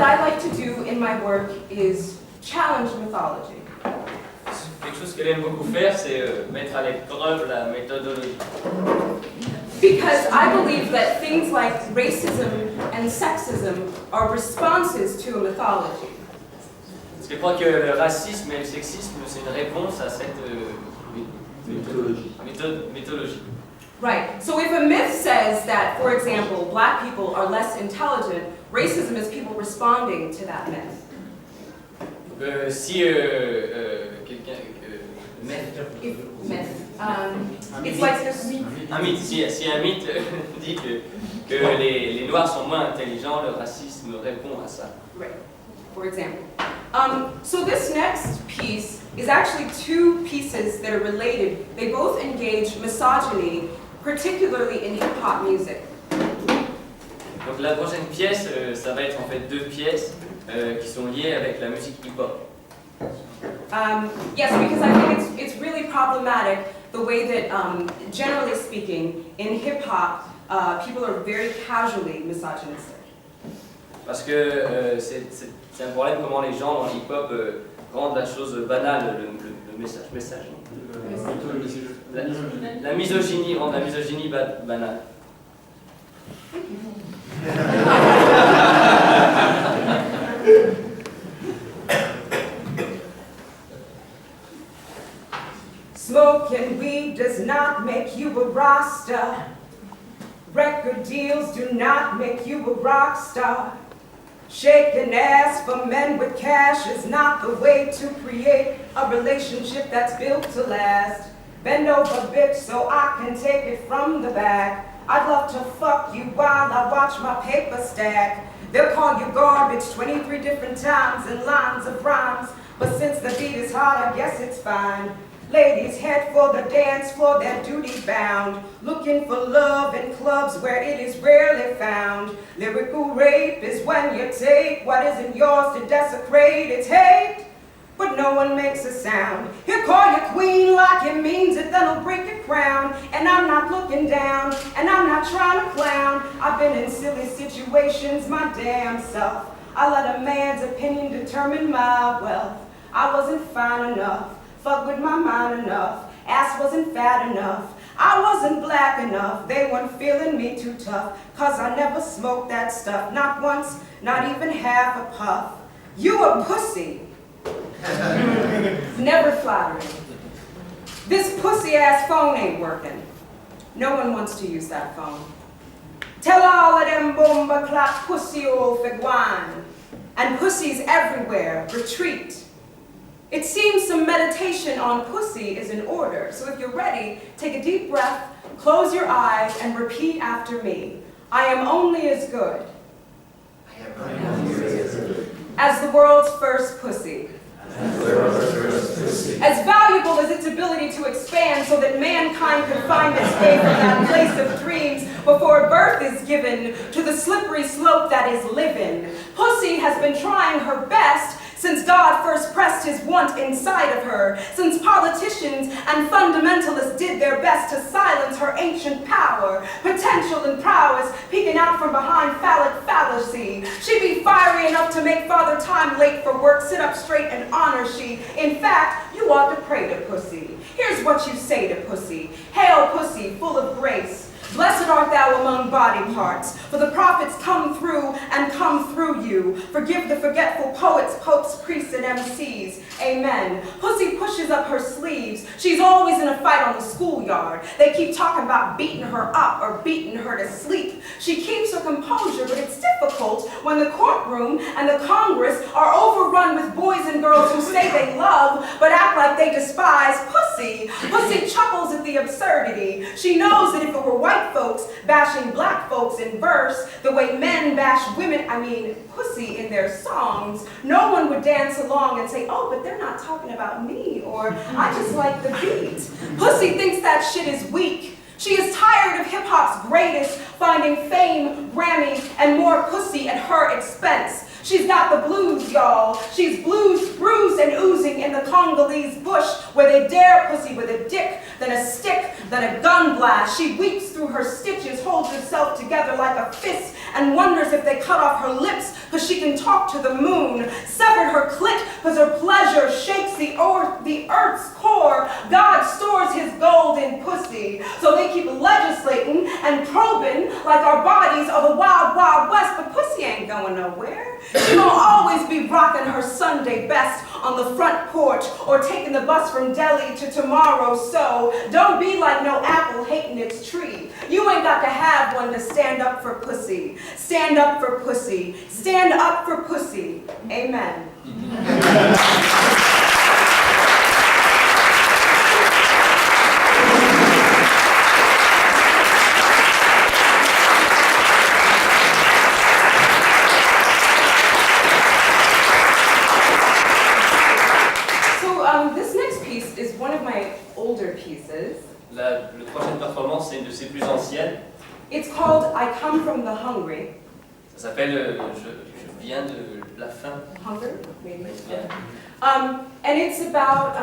I like to do in my work is challenge mythology. Quelque chose qu'elle aime beaucoup faire, c'est mettre à l'épreuve la méthodologie. Because I believe that things like racism and sexism are responses to a mythology. Parce que je crois que le racisme et le sexisme, c'est une réponse à cette mythologie. Right. So if a myth says that, for example, black people are less intelligent, racism is people responding to that myth. Si quelqu'un... It's like this. Un mythe. Si un mythe dit que les Noirs sont moins intelligents, le racisme répond à ça. Right. For example. So this next piece is actually two pieces that are related. They both engage misogyny, particularly in hip-hop music. Donc la prochaine pièce, ça va être en fait deux pièces qui sont liées avec la musique hip-hop. Yes, because I think it's really problematic the way that, generally speaking, in hip-hop, people are very casually misogynistic. Parce que c'est un problème comment les gens dans l'hip-hop rendent la chose banale, le message. La misogynie rend la misogynie banale. Smoking weed does not make you a Rasta. Record deals do not make you a rock star. Shaking ass for men with cash is not the way to create a relationship that's built to last. Bend over, bitch, so I can take it from the back. I'd love to fuck you while I watch my paper stack. They'll call you garbage 23 different times in lines of rhymes. But since the beat is hot, I guess it's fine. Ladies head for the dance floor, they're duty bound. Looking for love in clubs where it is rarely found. Lyrical rape is when you take what isn't yours to desecrate its hate. But no one makes a sound. He'll call you queen like it means it, then he'll break your crown. And I'm not looking down, and I'm not trying to clown. I've been in silly situations my damn self. I let a man's opinion determine my wealth. I wasn't fine enough. Fuck with my mind enough, ass wasn't fat enough, I wasn't black enough, they weren't feeling me too tough, cause I never smoked that stuff, not once, not even half a puff. You a pussy. Never flattering. This pussy ass phone ain't working. No one wants to use that phone. Tell all of them bomba clap pussy old figuan. And pussies everywhere, retreat. It seems some meditation on pussy is in order, so if you're ready, take a deep breath, close your eyes, and repeat after me. I am only as good as the world's first pussy. As valuable as its ability to expand so that mankind can find its way from that place of dreams before birth is given to the slippery slope that is living. Pussy has been trying her best since God first pressed his want inside of her, since politicians and fundamentalists did their best to silence her ancient power, potential and prowess peeking out from behind phallic fallacy. She be fiery enough to make Father Time late for work, sit up straight and honor she. In fact, you ought to pray to pussy. Here's what you say to pussy. Hail pussy, full of grace. Blessed art thou among body parts, for the prophets come through and come through you. Forgive the forgetful poets, popes, priests, and MCs. Amen. Pussy pushes up her sleeves. She's always in a fight on the schoolyard. They keep talking about beating her up or beating her to sleep. She keeps her composure, but it's difficult when the courtroom and the Congress are overrun with boys and girls who say they love, but act like they despise pussy. Pussy chuckles at the absurdity. She knows that if it were white folks bashing black folks in verse, the way men bash women, pussy in their songs, no one would dance along and say, oh, but they're not talking about me, or I just like the beat. Pussy thinks that shit is weak. She is tired of hip-hop's greatest, finding fame, Grammys, and more pussy at her expense. She's got the blues, y'all. She's bruised and oozing in the Congolese bush, where they dare pussy with a dick, then a stick, then a gun blast. She weeps through her stitches, holds herself together like a fist, and wonders if they cut off her lips because she can talk to the moon, severed her clit because her pleasure shakes the earth's core. God stores his gold in pussy, so they keep legislating and probing like our bodies are the wild, wild west, but pussy ain't going nowhere. She gonna always be rocking her Sunday best on the front porch or taking the bus from Delhi to tomorrow, so don't be like no apple hating its tree. You ain't got to have one to stand up for pussy. Stand up for pussy. Stand up for pussy. Amen. This next piece is one of my older pieces. La prochaine performance, c'est une de ses plus anciennes. It's called I Come from the Hungry. Ça s'appelle je viens de la faim. Hunger, maybe. Yeah. And it's about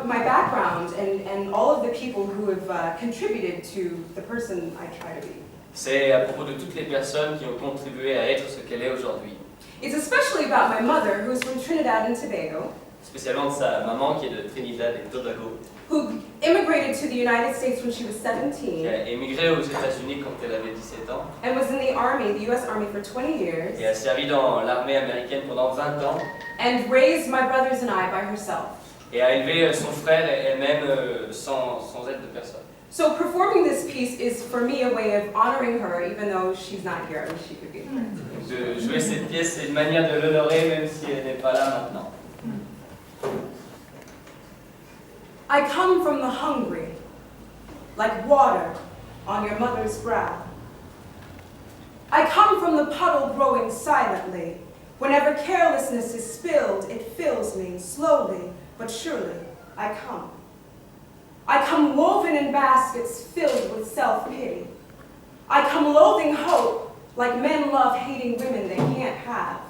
my background and all of the people who have contributed to the person I try to be. C'est à propos de toutes les personnes qui ont contribué à être ce qu'elle est aujourd'hui. It's especially about my mother, who's from Trinidad and Tobago. Spécialement de sa maman qui est de Trinidad et Tobago. Who immigrated to the United States when she was Qui 17. a émigré aux États-Unis quand elle avait 17 ans. And was in the Army, the US Army, for 20 years. Et a servi dans l'armée américaine pendant 20 ans. And raised my brothers and I by herself. Et a élevé son frère et elle-même sans aide de personne. So performing this piece is for me a way of honoring her, even though she's not here. I wish she could be here. De jouer cette pièce, c'est une manière de l'honorer même si elle n'est pas là maintenant. I come from the hungry, like water on your mother's brow. I come from the puddle growing silently. Whenever carelessness is spilled, it fills me slowly, but surely I come. I come woven in baskets filled with self-pity. I come loathing hope, like men love hating women they can't have.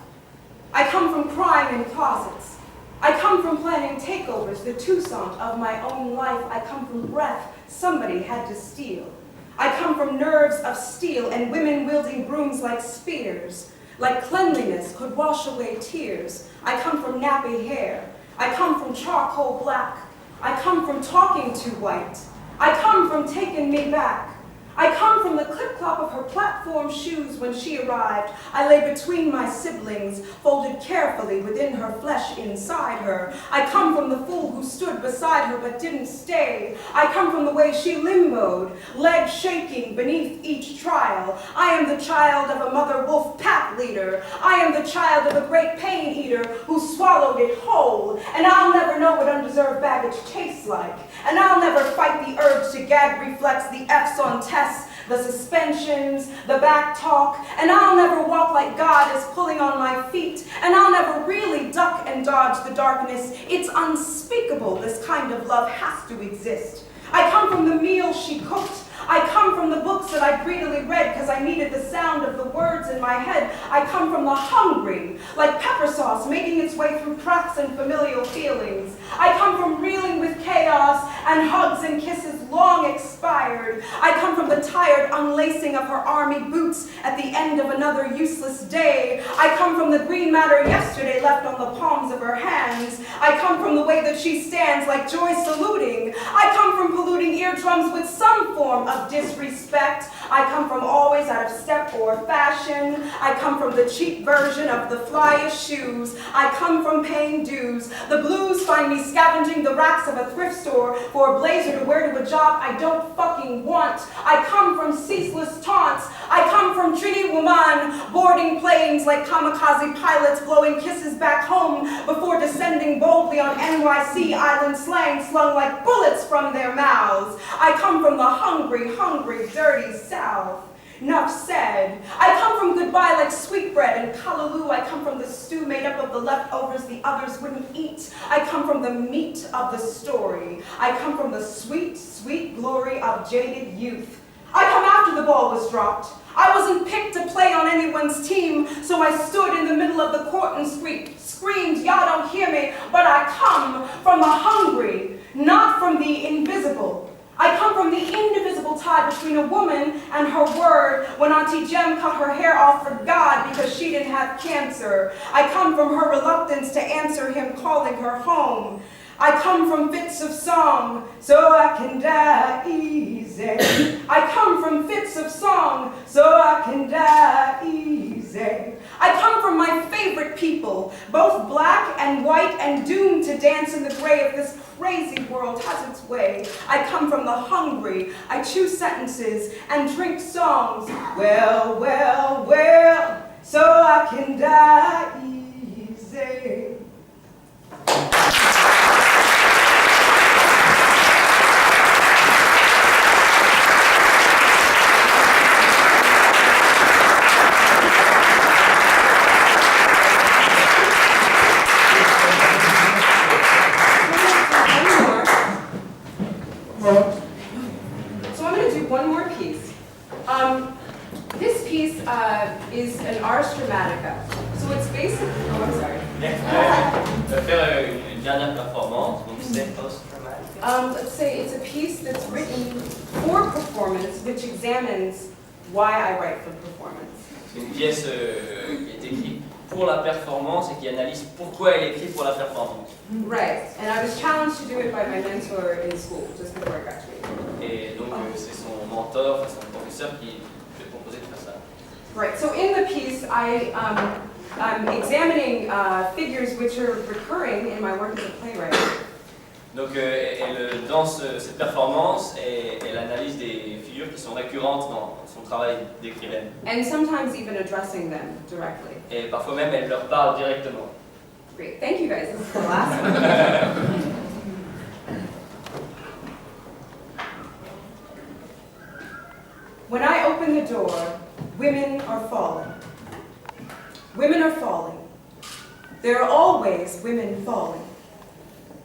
I come from crying in closets. I come from planning takeovers, the Toussaint of my own life. I come from breath somebody had to steal. I come from nerves of steel and women wielding brooms like spears. Like cleanliness could wash away tears. I come from nappy hair. I come from charcoal black. I come from talking too white. I come from taking me back. I come from the clip-clop of her platform shoes when she arrived. I lay between my siblings, folded carefully within her flesh inside her. I come from the fool who stood beside her but didn't stay. I come from the way she limboed, legs shaking beneath each trial. I am the child of a mother wolf pack leader. I am the child of a great pain eater who swallowed it whole. And I'll never know what undeserved baggage tastes like. And I'll never fight the urge to gag reflex the F's on tests, the suspensions, the back talk, and I'll never walk like God is pulling on my feet, and I'll never really duck and dodge the darkness. It's unspeakable, this kind of love has to exist. I come from the meal she cooked. I come from the books that I greedily read because I needed the sound of the words in my head. I come from the hungry, like pepper sauce making its way through cracks and familial feelings. I come from reeling with chaos and hugs and kisses long expired. I come from the tired unlacing of her army boots at the end of another useless day. I come from the green matter yesterday left on the palms of her hands. I come from the way that she stands like joy saluting. I come from polluting eardrums with some form of disrespect. I come from always out of step or fashion. I come from the cheap version of the flyest shoes. I come from paying dues. The blues find me scavenging the racks of a thrift store for a blazer to wear to a job I don't fucking want. I come from ceaseless taunts. I come from Trini Woman boarding planes like kamikaze pilots blowing kisses back home before descending boldly on NYC island slang slung like bullets from their mouths. I come from the hungry, dirty South. Enough said. I come from goodbye like sweetbread and callaloo. I come from the stew made up of the leftovers the others wouldn't eat. I come from the meat of the story. I come from the sweet, sweet glory of jaded youth. I come after the ball was dropped. I wasn't picked to play on anyone's team, so I stood in the middle of the court and screamed, y'all don't hear me, but I come from the hungry, not from the invisible. I come from the indivisible tie between a woman and her word when when Auntie Jem cut her hair off for God because she didn't have cancer. I come from her reluctance to answer him calling her home. I come from fits of song, so I can die easy. I come from fits of song, so I can die easy. I come from my favorite people, both black and white and doomed to dance in the gray if this crazy world has its way. I come from the hungry, I choose sentences and drink songs. Well, well, well, so I can die easy. This piece is an ars dramatica. So it's basically, oh, I'm sorry. On va faire une dernière performance, donc c'est post-dramatica. Let's say it's a piece that's written for performance, which examines why I write for performance. C'est une pièce qui est écrite pour la performance et qui analyse pourquoi elle est écrite pour la performance. Right, and I was challenged to do it by my mentor in school, just before I graduated. Et donc c'est son mentor, son professeur qui lui a proposé de faire ça. Right, so in the piece, I'm examining figures which are recurring in my work as a playwright. Donc dans cette performance, elle analyse des figures qui sont récurrentes dans son travail d'écrivaine. And sometimes even addressing them directly. Et parfois même, elle leur parle directement. Great, thank you guys. This is the last one. When I open the door, women are falling. Women are falling. There are always women falling.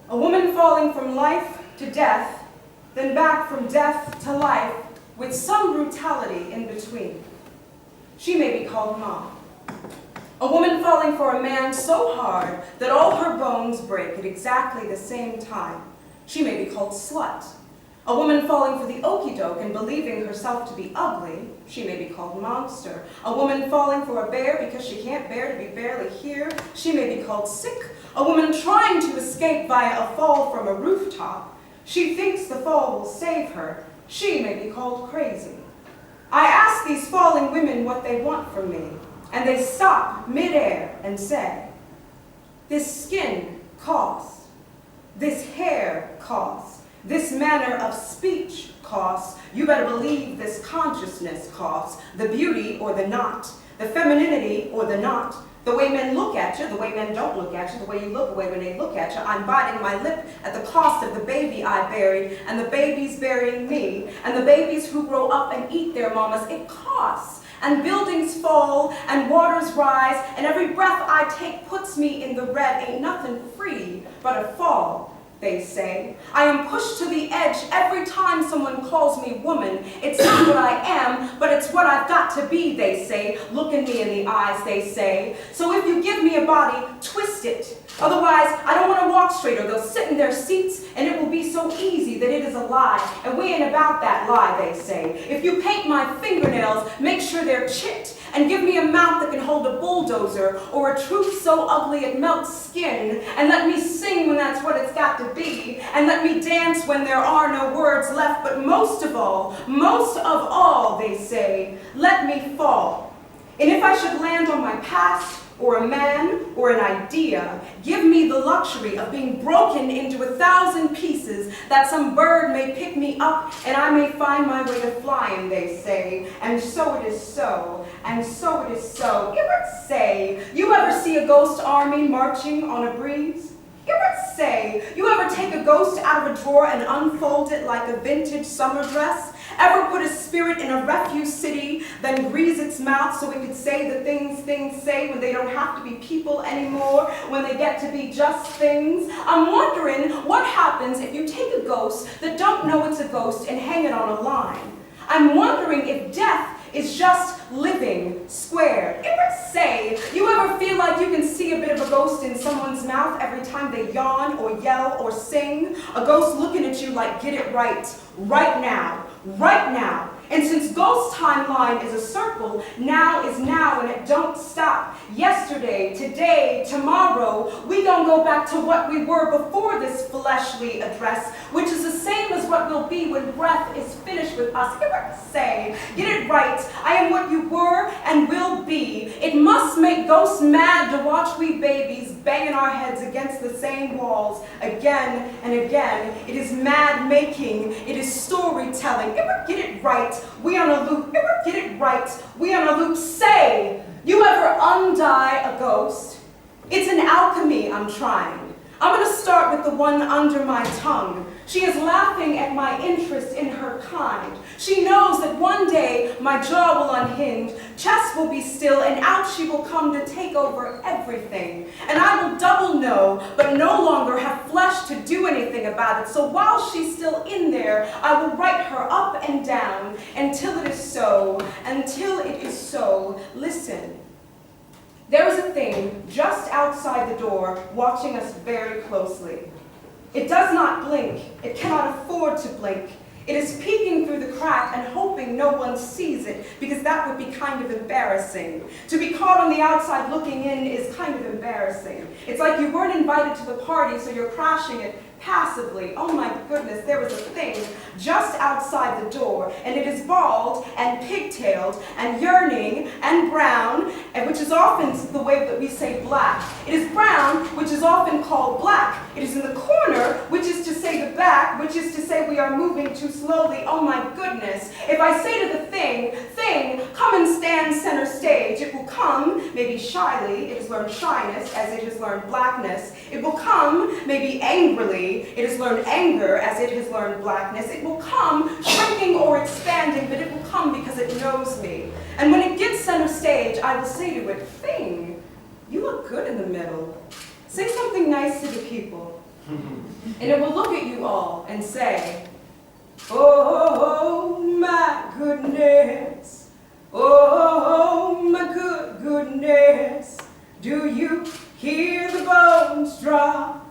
A woman falling from life to death, then back from death to life, with some brutality in between. She may be called Mom. A woman falling for a man so hard that all her bones break at exactly the same time. She may be called Slut. A woman falling for the okey-doke and believing herself to be ugly, she may be called Monster. A woman falling for a bear because she can't bear to be barely here, she may be called Sick. A woman trying to escape via a fall from a rooftop, she thinks the fall will save her, she may be called Crazy. I ask these falling women what they want from me, and they stop mid-air and say, this skin costs, this hair costs, this manner of speech costs, you better believe this consciousness costs, the beauty or the not, the femininity or the not, the way men look at you, the way men don't look at you, the way you look away when they look at you. I'm biting my lip at the cost of the baby I buried, and the babies burying me, and the babies who grow up and eat their mamas. It costs. And buildings fall, and waters rise, and every breath I take puts me in the red. Ain't nothing free but a fall, they say. I am pushed to the edge every time someone calls me woman. It's not what I am, but it's what I've got to be, they say. Look in me in the eyes, they say. So if you give me a body, twist it. Otherwise, I don't want to walk straight, or they'll sit in their seats, and it will be so easy that it is a lie. And we ain't about that lie, they say. If you paint my fingernails, make sure they're chipped, and give me a mouth that can hold a bulldozer, or a truth so ugly it melts skin, and let me sing when that's what it's got to be, and let me dance when there are no words left, but most of all, they say, let me fall. And if I should land on my past, or a man, or an idea, give me the luxury of being broken into 1,000 pieces, that some bird may pick me up, and I may find my way to flying, they say. And so it is so, and so it is so. You ever say, you ever see a ghost army marching on a breeze? You ever say, you ever take a ghost out of a drawer and unfold it like a vintage summer dress? Ever put a spirit in a refuse city, then grease its mouth so it could say the things things say when they don't have to be people anymore, when they get to be just things? I'm wondering what happens if you take a ghost that don't know it's a ghost and hang it on a line. I'm wondering if death is just living square. You ever say, you ever feel like you can see a bit of a ghost in someone's mouth every time they yawn or yell or sing? A ghost looking at you like, get it right now, right now. And since ghost timeline is a circle, now is now and it don't stop. Yesterday, today, tomorrow, we don't go back to what we were before this fleshly address, which is the same as what we'll be when breath is finished with us. Get what I say. Get it right. I am what you were and will be. It must make ghosts mad to watch we babies banging our heads against the same walls again and again. It is mad making. It is storytelling. Get it right. We on a loop. Get it right. We on a loop. Say, you ever undie a ghost? It's an alchemy I'm trying. I'm going to start with the one under my tongue. She is laughing at my interest in her kind. She knows that one day my jaw will unhinge, chest will be still, and out she will come to take over everything. And I will double know, but no longer have flesh to do anything about it. So while she's still in there, I will write her up and down until it is so, until it is so. Listen. There is a thing just outside the door watching us very closely. It does not blink. It cannot afford to blink. It is peeking through the crack and hoping no one sees it, because that would be kind of embarrassing. To be caught on the outside looking in is kind of embarrassing. It's like you weren't invited to the party, so you're crashing it passively. Oh my goodness, there was a thing just outside the door, and it is bald and pigtailed and yearning and brown, and which is often the way that we say black. It is brown, which is often called black. It is in the corner, which is to say the back, which is to say we are moving too slowly. Oh my goodness. If I say to the thing, come and stand center stage, it will come, maybe shyly, it has learned shyness as it has learned blackness. It will come, maybe angrily, it has learned anger as it has learned blackness. It will come shrinking or expanding, but it will come because it knows me. And when it gets center stage, I will say to it, thing, you look good in the middle. Say something nice to the people. And it will look at you all and say, oh my goodness, oh my goodness, do you hear the bones drop?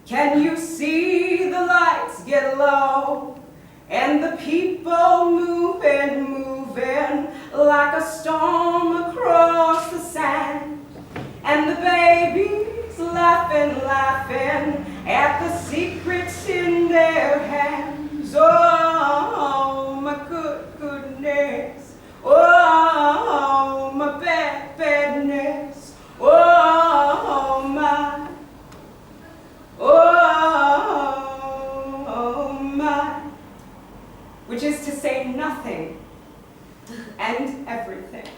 Can you see the lights get low? And the people moving like a storm across the sand. And the babies laughing at the secrets in their hands. Oh, my goodness. Oh, my badness. Oh, my. Oh, my. Which is to say nothing and everything.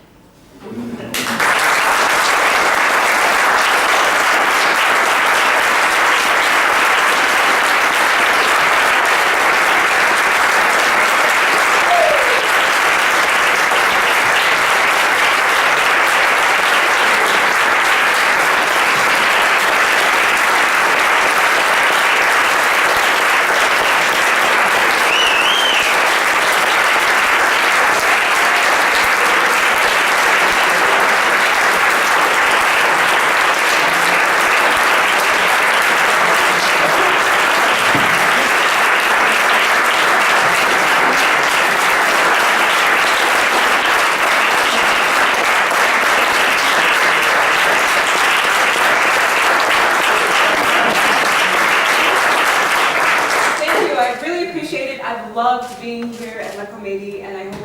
Loved being here at La Comédie, and I hope